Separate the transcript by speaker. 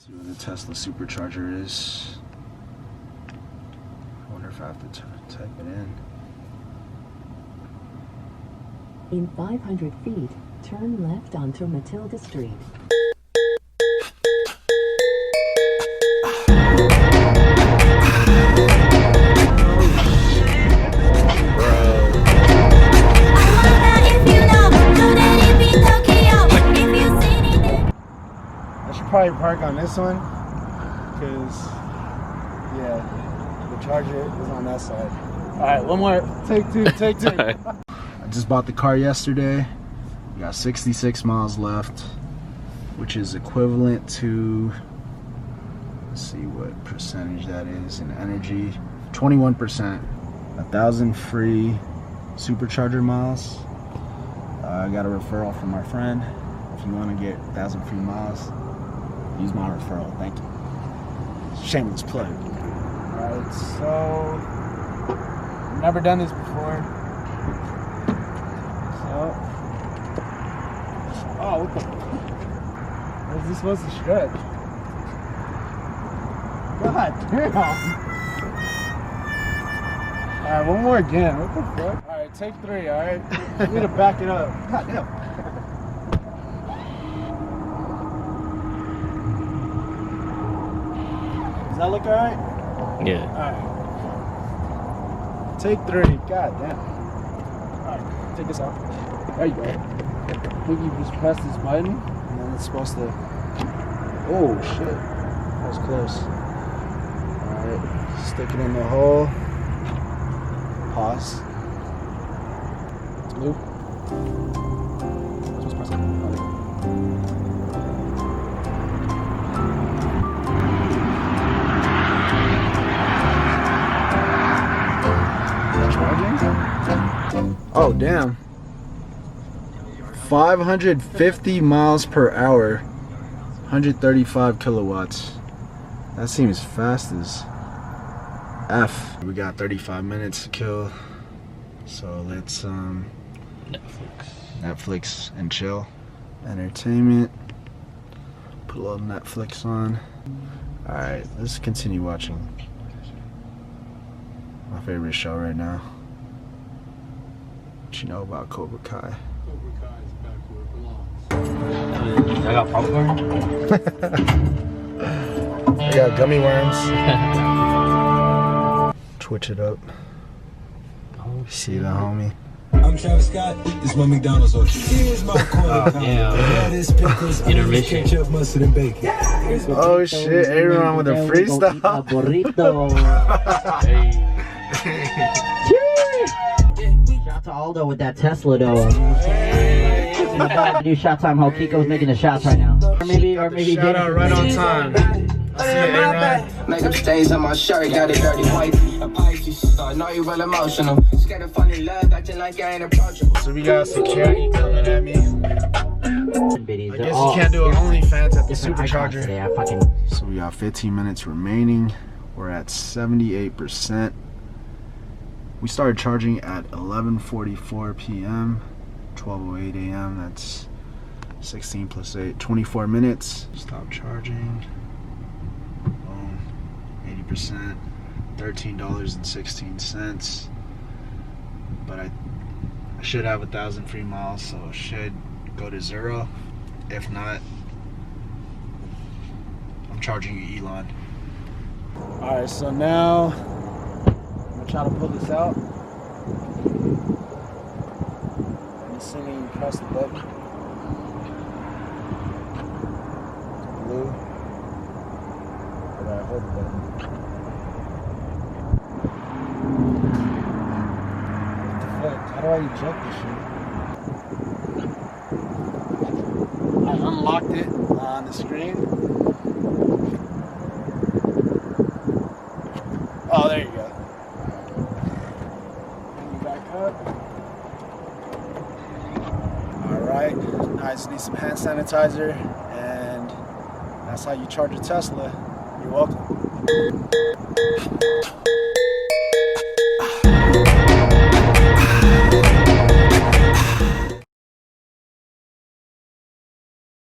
Speaker 1: See what the Tesla Supercharger is. I wonder if I have to type it in.
Speaker 2: In 500 feet, turn left onto Matilda Street.
Speaker 1: I should probably park on this one, because, yeah, the charger is on that side. Alright, one more. Take two, take two. I just bought the car yesterday. We got 66 miles left, which is equivalent to, let's see what percentage that is in energy. 21%. 1,000 free supercharger miles. I got a referral from our friend. If you want to get 1,000 free miles, use my referral. Thank you. Shameless plug. Alright, so I've never done this before. So, oh, what the? How is this supposed to stretch? God damn. Alright, one more again. What the fuck? Alright, take three, alright? You need to back it up. God damn. Does that look alright?
Speaker 3: Yeah.
Speaker 1: Alright. Take three. God damn. Alright, take this out. There you go. I think you just press this button and then it's supposed to. Oh shit. That was close. Alright. Stick it in the hole. Pause. Loop. Just press it. Oh damn. 550 miles per hour. 135 kilowatts. That seems fast as F. We got 35 minutes to kill. So let's Netflix and chill. Entertainment. Put a little Netflix on. Alright, let's continue watching my favorite show right now. What you know about Cobra Kai?
Speaker 4: Cobra Kai is back where it belongs.
Speaker 3: I got popcorn.
Speaker 1: I got gummy worms. Twitch it up.
Speaker 3: Oh,
Speaker 1: see the homie.
Speaker 5: I'm Travis Scott. This is my McDonald's order. Here's my corner.
Speaker 3: Intermission.
Speaker 5: Ketchup, mustard, and bacon.
Speaker 1: Oh shit! Everyone with a freestyle.
Speaker 6: Shout out to Aldo with that Tesla though. New shot time. How Kiko's making the shots right now. Or maybe
Speaker 1: Shout out right on time.
Speaker 7: Make up stains on my shirt, got it dirty white. A Pisces, so I know you real emotional. Scared of falling in love, acting like I ain't approachable.
Speaker 1: So we got security coming at me. I guess you can't do an Onlyfans at the Supercharger. So we got 15 minutes remaining. We're at 78%. We started charging at 11:44 p.m. 12:08 a.m. That's 16 plus 8, 24 minutes. Stop charging. Boom. 80%. $13.16. But I should have 1,000 free miles, so it should go to 0. If not, I'm charging you, Elon. Alright, so now I'm gonna try to pull this out. I'm assuming you press the button. Blue. Or do I hold the button? What the fuck? How do I eject this shit? I unlocked it on the screen. Oh, there you go. Bring you back up. Alright, now I just need some hand sanitizer, and that's how you charge a Tesla. You're welcome.